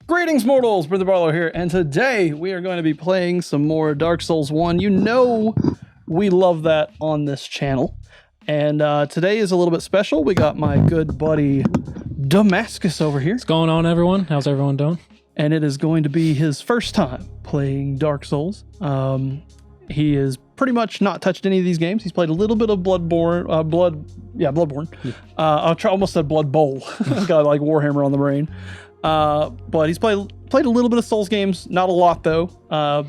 Greetings, mortals! Brother Barlow here, and today we are going to be playing some more Dark Souls 1. You know we love that on this channel. And today is a little bit special. We got my good buddy Damascus over here. What's going on, everyone? How's everyone doing? And it is going to be his first time playing Dark Souls. He has pretty much not touched any of these games. He's played a little bit of Bloodborne. Bloodborne. Yeah. I almost said Blood Bowl. Got like Warhammer on the brain. But he's played a little bit of Souls games, not a lot though.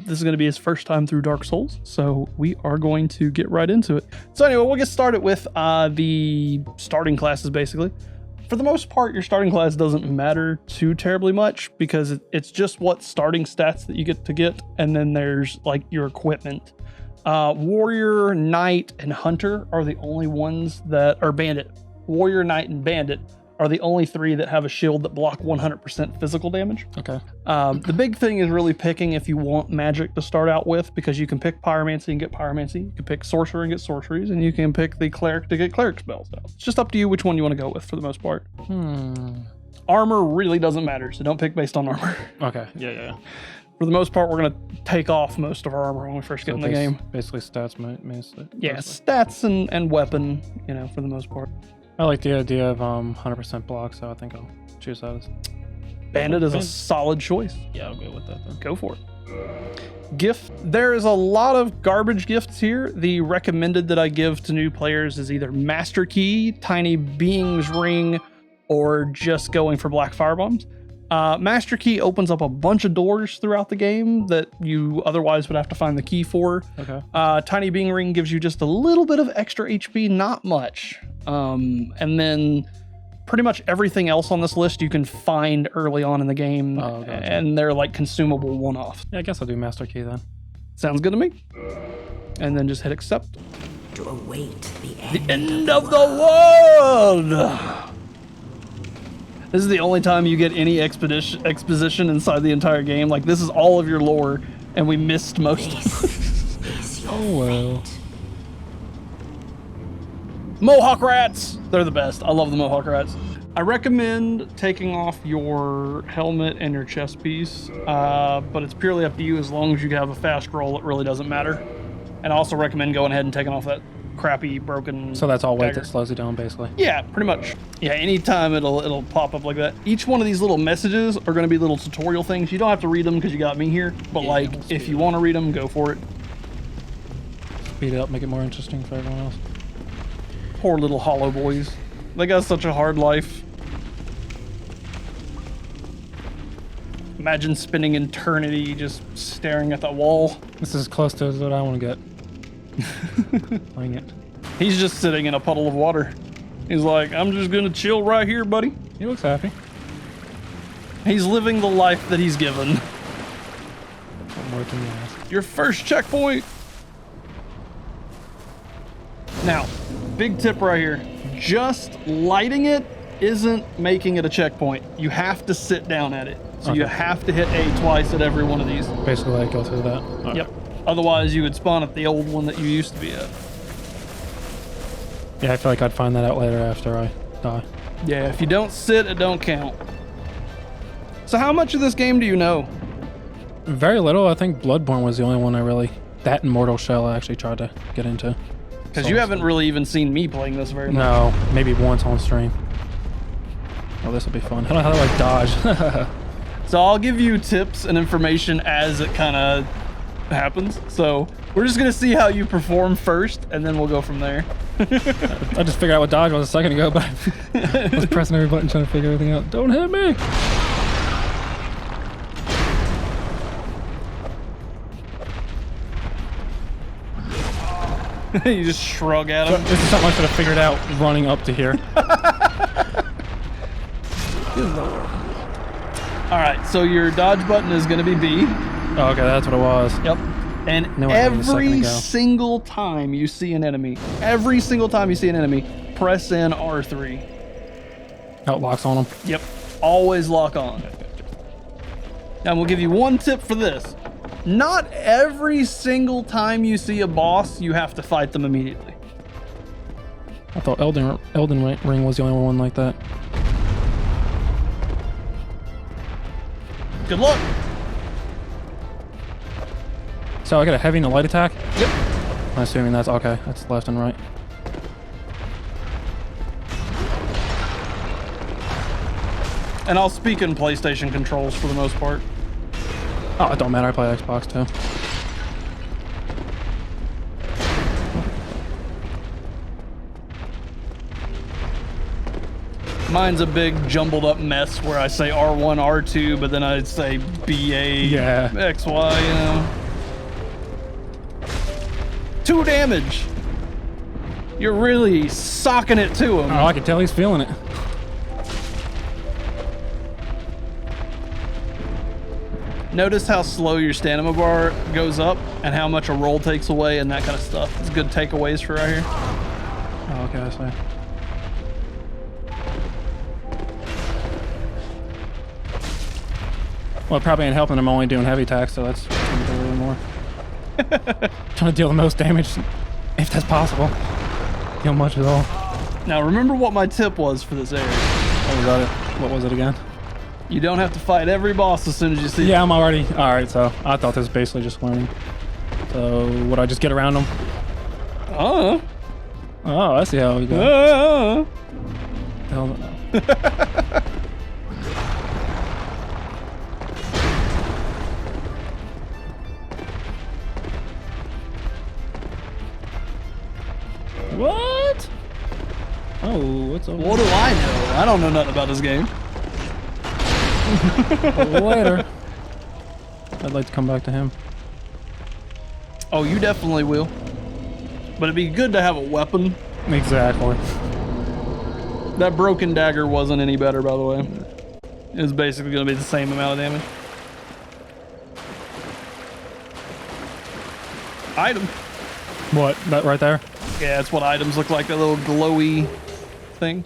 This is going to be his first time through Dark Souls, so we are going to get right into it. So anyway, we'll get started with the starting classes basically. For the most part, your starting class doesn't matter too terribly much because it's just what starting stats that you get, and then there's like your equipment. Warrior, Knight, and Hunter are the only ones that are Bandit. Warrior, Knight, and Bandit are the only three that have a shield that block 100% physical damage. Okay. The big thing is really picking if you want magic to start out with, because you can pick pyromancy and get pyromancy, you can pick sorcerer and get sorceries, and you can pick the cleric to get cleric spells. So it's just up to you which one you want to go with for the most part. Armor really doesn't matter, so don't pick based on armor. Okay. Yeah. For the most part, we're going to take off most of our armor when we first get in the game. Basically stats, mostly. Yeah, stats and weapon, for the most part. I like the idea of 100% block, so I think I'll choose that as... Bandit is a solid choice. Yeah, I'll go with that then. Go for it. Gift. There is a lot of garbage gifts here. The recommended that I give to new players is either Master Key, Tiny Being's Ring, or just going for Black Firebombs. Master Key opens up a bunch of doors throughout the game that you otherwise would have to find the key for. Okay. Tiny Being Ring gives you just a little bit of extra HP, not much. And then pretty much everything else on this list you can find early on in the game, and they're like consumable one-offs. Yeah, I guess I'll do Master Key then. Sounds good to me. And then just hit accept. To await the end of the world! This is the only time you get any exposition inside the entire game. Like, this is all of your lore, and we missed most of it. Oh, well. Mohawk rats! They're the best. I love the Mohawk rats. I recommend taking off your helmet and your chest piece, but it's purely up to you. As long as you have a fast roll, it really doesn't matter. And I also recommend going ahead and taking off that crappy broken So that's all weight dagger. that slows you down, basically. Yeah, pretty much. Yeah, anytime it'll pop up like that. Each one of these little messages are going to be little tutorial things. You don't have to read them because you got me here, but Yeah, if you want to read them, go for it. Speed it up, make it more interesting for everyone else. Poor little hollow boys. They got such a hard life. Imagine spending eternity just staring at that wall. This is as close to what I want to get. Playing it. He's just sitting in a puddle of water. He's like, I'm just gonna chill right here, buddy. He looks happy. He's living the life that he's given. I'm working the ass. Your first checkpoint. Now, big tip right here. Just lighting it isn't making it a checkpoint. You have to sit down at it. So you have to hit A twice at every one of these. Basically, like, go through that. Okay. Yep. Otherwise, you would spawn at the old one that you used to be at. Yeah, I feel like I'd find that out later after I die. Yeah, if you don't sit, it don't count. So how much of this game do you know? Very little. I think Bloodborne was the only one I really... That and Mortal Shell I actually tried to get into. Because you haven't really even seen me playing this very much. No, maybe once on stream. Oh, this will be fun. How do I dodge? So I'll give you tips and information as it kind of happens. So we're just going to see how you perform first, and then we'll go from there. I just figured out what dodge was a second ago, but I was pressing every button trying to figure everything out. Don't hit me! You just shrug at him. This is something I should have figured out running up to here. All right, so your dodge button is going to be B. Oh, okay, that's what it was. Yep. And every single time you see an enemy, press in R3. How it locks on them. Yep. Always lock on. Now, we'll give you one tip for this. Not every single time you see a boss, you have to fight them immediately. I thought Elden Ring was the only one like that. Good luck. So I got a heavy and a light attack? Yep. I'm assuming that's okay. That's left and right. And I'll speak in PlayStation controls for the most part. Oh, it don't matter. I play Xbox too. Mine's a big jumbled up mess where I say R1, R2, but then I say BA, Yeah. XY, you know. 2 damage. You're really socking it to him. Oh, I can tell he's feeling it. Notice how slow your stamina bar goes up and how much a roll takes away and that kind of stuff. It's good takeaways for right here. Oh, okay, I see. Well, it probably ain't helping. I'm only doing heavy attacks, so that's gonna do a little more. Trying to deal the most damage, if that's possible. Deal much at all. Now remember what my tip was for this area. Oh, was that it? What was it again? You don't have to fight every boss as soon as you see Yeah, I'm already... Alright, so I thought this was basically just learning. So, would I just get around them? Oh, I see how we go. Hell no. What? Oh, what's over what do I know? I don't know nothing about this game. later? I'd like to come back to him. Oh, you definitely will. But it'd be good to have a weapon. Exactly. That broken dagger wasn't any better, by the way. It was basically going to be the same amount of damage. Item. What? That right there? Yeah, that's what items look like, that little glowy thing.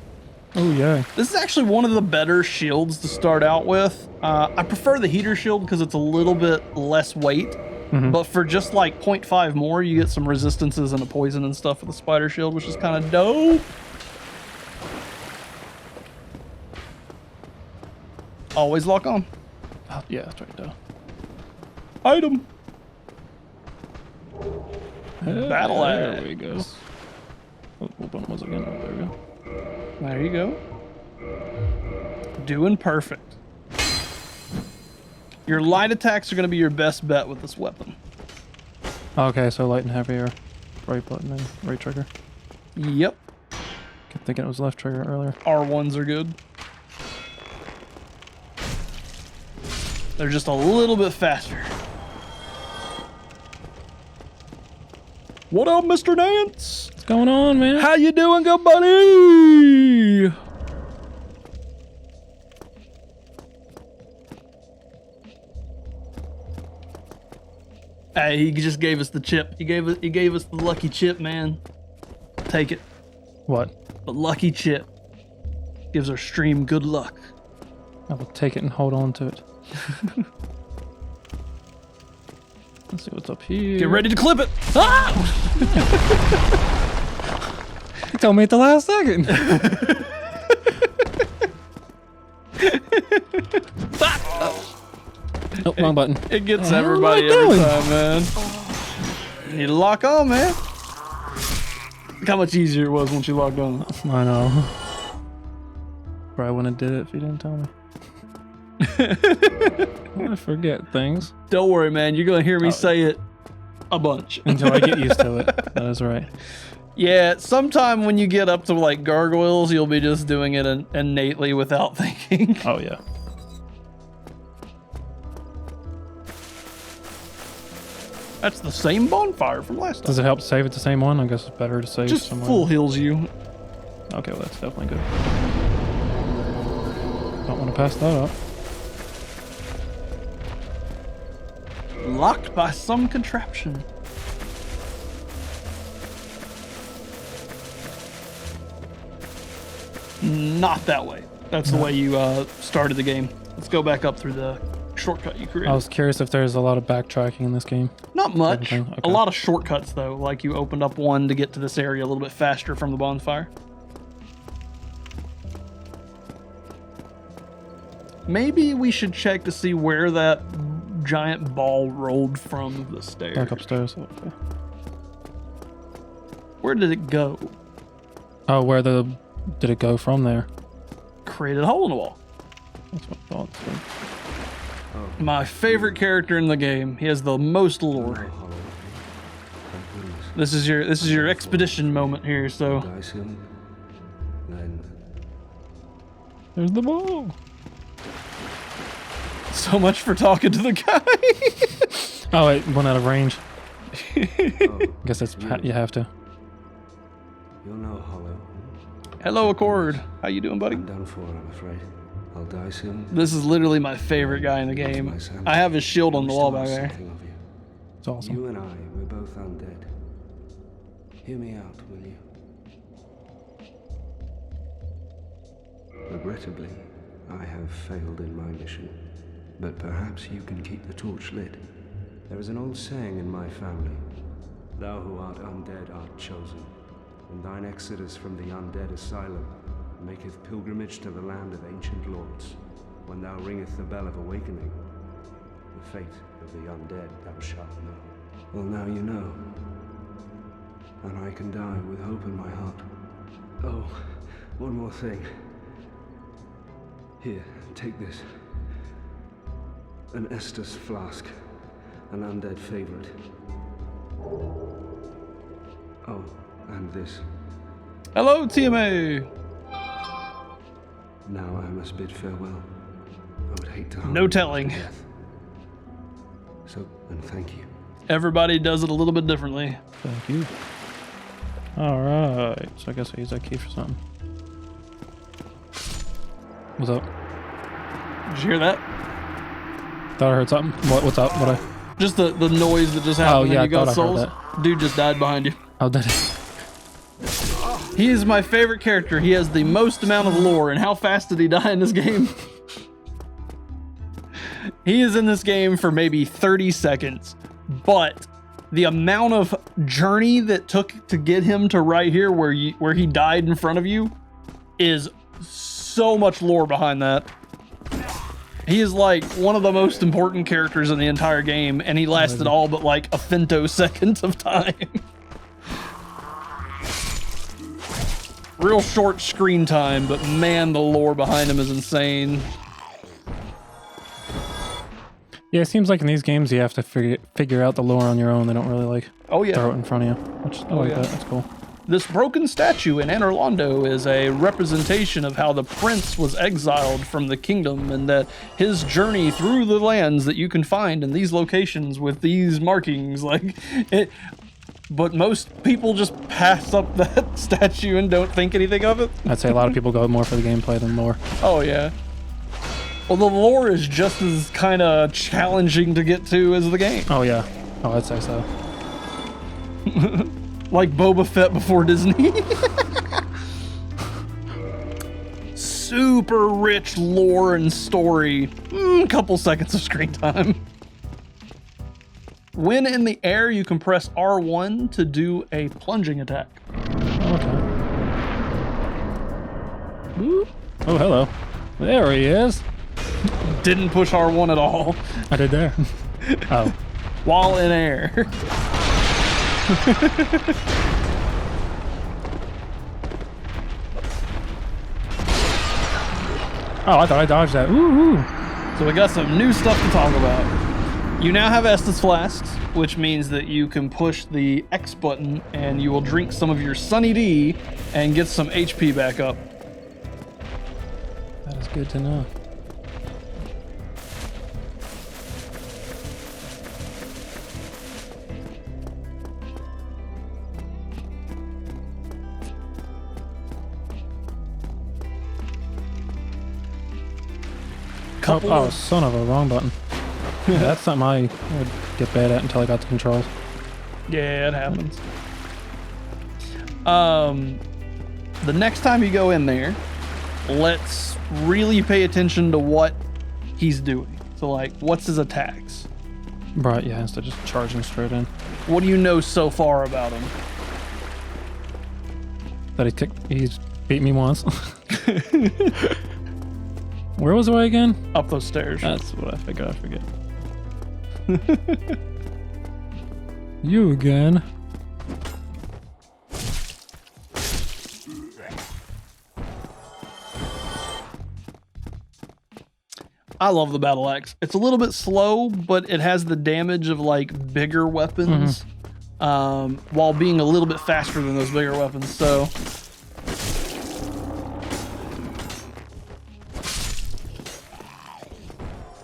Oh, yeah. This is actually one of the better shields to start out with. I prefer the heater shield because it's a little bit less weight. But for just like 0.5 more, you get some resistances and a poison and stuff with the spider shield, which is kind of dope. Always lock on. Oh, yeah, that's right there. Item. Battle axe. There we go. What button was it again? Oh, there we go. There you go. Doing perfect. Your light attacks are going to be your best bet with this weapon. Okay, so light and heavier. Right button and right trigger. Yep. Kept thinking it was left trigger earlier. R1s are good. They're just a little bit faster. What up, Mr. Nance? What's going on, man? How you doing, good buddy? Hey, he just gave us the chip. He gave us the lucky chip, man. Take it. What? The lucky chip gives our stream good luck. I will take it and hold on to it. Let's see what's up here. Get ready to clip it. Ah! You told me at the last second. Oh, wrong button. It gets What the hell am I everybody every doing? time, man. You need to lock on, man. Look how much easier it was once you locked on. I know. Probably wouldn't have did it if you didn't tell me. I forget things. Don't worry, man. You're going to hear me say it a bunch. Until I get used to it. That is right. Yeah, sometime when you get up to like gargoyles, you'll be just doing it innately without thinking. Oh, yeah. That's the same bonfire from last time. Does it help save it the same one? I guess it's better to save Just somewhere. full heals you. Okay, well, that's definitely good. Don't want to pass that up. Locked by some contraption. Not that way. That's the way you started the game. Let's go back up through the shortcut you created. I was curious if there's a lot of backtracking in this game. Not much. Okay. A lot of shortcuts, though. Like you opened up one to get to this area a little bit faster from the bonfire. Maybe we should check to see where that giant ball rolled from the stairs. Back upstairs. Okay. Where did it go? Oh, did it go from there? Created a hole in the wall. That's what I thought. So. My favorite character in the game. He has the most lore. This is your expedition moment here, so. There's the ball. So much for talking to the guy. Oh, it went out of range. Guess that's you have to. You're no hollow. Hello, Accord. How you doing, buddy? I'm done for, I'm afraid. I'll die soon. This is literally my favorite guy in the game. I have his shield on the wall back there. It's awesome. You and I, we're both undead. Hear me out, will you? Regrettably, I have failed in my mission, but perhaps you can keep the torch lit. There is an old saying in my family, thou who art undead art chosen, and thine exodus from the undead asylum maketh pilgrimage to the land of ancient lords. When thou ringeth the bell of awakening, the fate of the undead thou shalt know. Well, now you know, and I can die with hope in my heart. Oh, one more thing. Here, take this. An Estus flask, an undead favorite. Oh, and this. Hello, TMA. Now I must bid farewell. I would hate to harm No you telling. to death. So, and thank you. Everybody does it a little bit differently. Thank you. All right. So I guess I use that key for something. What's up? Did you hear that? Thought I heard something. What's up? What I? Just the noise that just happened Oh, yeah, when you I got thought I heard souls. Dude just died behind you. Oh, did it? He is my favorite character. He has the most amount of lore. And how fast did he die in this game? He is in this game for maybe 30 seconds. But the amount of journey that took to get him to right here where he died in front of you is so much lore behind that. He is like one of the most important characters in the entire game, and he lasted all but like a femtosecond of time. Real short screen time, but man, the lore behind him is insane. Yeah, it seems like in these games you have to figure out the lore on your own. They don't really like Oh yeah. throw it in front of you, which I like yeah. that. That's cool. This broken statue in Anor Londo is a representation of how the prince was exiled from the kingdom, and that his journey through the lands that you can find in these locations with these markings, like it. But most people just pass up that statue and don't think anything of it. I'd say a lot of people go more for the gameplay than lore. Oh yeah. Well, the lore is just as kind of challenging to get to as the game. Oh yeah. Oh, I'd say so. Like Boba Fett before Disney. Super rich lore and story. Couple seconds of screen time. When in the air, you can press R1 to do a plunging attack. Okay. Whoop. Oh, hello. There he is. Didn't push R1 at all I did there. Oh. while in air. Oh, I thought I dodged that. Ooh. So we got some new stuff to talk about. You now have Estus flasks, which means that you can push the X button and you will drink some of your Sunny D and get some HP back up. That is good to know. Oh, son of a wrong button. Yeah, that's something I would get bad at until I got the controls. Yeah, it happens. The next time you go in there, let's really pay attention to what he's doing. So like, what's his attacks? Right, yeah, instead of just charging straight in. What do you know so far about him? That he's beat me once. Where was the way again? Up those stairs. That's what I figured. I forget. You again. I love the battle axe. It's a little bit slow, but it has the damage of like bigger weapons, while being a little bit faster than those bigger weapons. So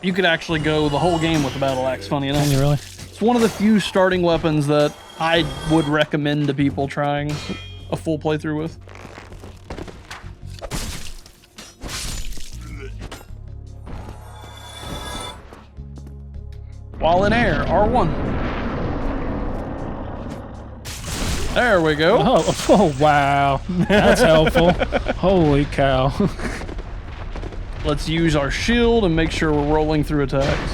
you could actually go the whole game with the battle axe. Funny enough, Can you really? it's one of the few starting weapons that I would recommend to people trying a full playthrough with. While in air, R1. There we go. Oh wow. That's helpful. Holy cow. Let's use our shield and make sure we're rolling through attacks.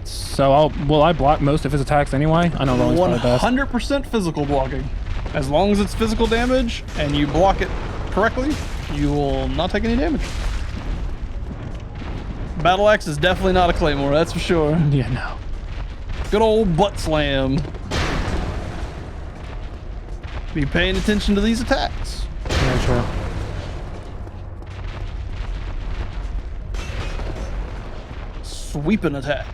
So will I block most of his attacks anyway? I know rolling's probably best. 100% physical blocking. As long as it's physical damage and you block it correctly, you will not take any damage. Battle axe is definitely not a claymore, that's for sure. Yeah, no. Good old butt slam. Be paying attention to these attacks. Very true. Sweeping attack.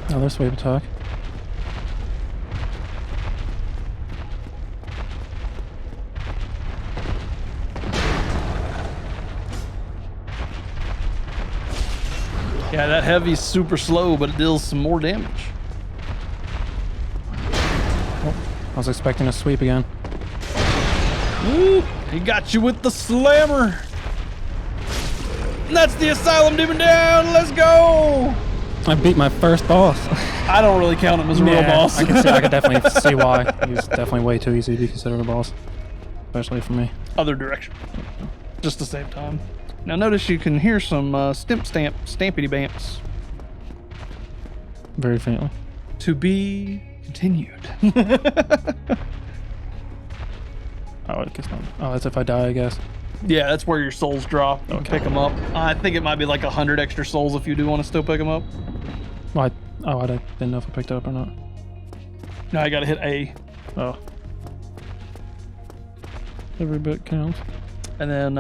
Another sweep attack. Yeah, that heavy's super slow, but it deals some more damage. Oh, I was expecting a sweep again. Woo! He got you with the slammer. And that's the Asylum Demon down. Let's go. I beat my first boss. I don't really count him as a real boss. I could definitely see why. He's definitely way too easy to be considered a boss, especially for me. Other direction. Just to save time. Now notice you can hear some stampity bamps. Very faintly. To be continued. Oh, I guess not. Oh, that's if I die, I guess. Yeah, that's where your souls drop. You can pick them up. I think it might be like 100 extra souls if you do want to still pick them up. Well, I didn't know if I picked it up or not. No, I gotta hit A. Oh. Every bit counts. And then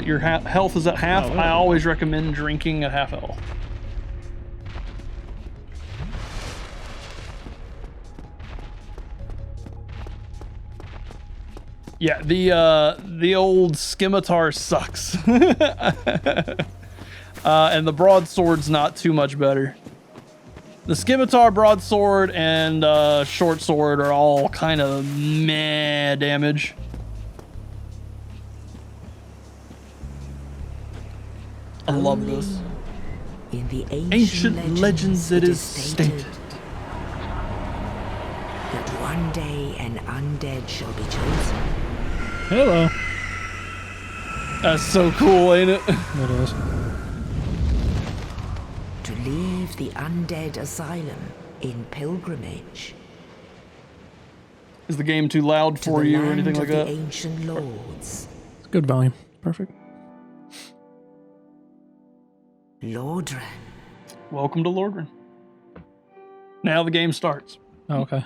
your health is at half. Oh, I always recommend drinking at half health. Yeah, the old scimitar sucks. And the broadsword's not too much better. The scimitar, broadsword, and short sword are all kind of meh damage. I love this. In the Ancient legends it is stated that one day an undead shall be chosen. Hello. That's so cool, ain't it? It is. To leave the undead asylum in pilgrimage. Is the game too loud To for the you or land anything of like the that? ancient lords. It's good volume. Perfect. Lordran. Welcome to Lordran. Now the game starts. Oh, okay.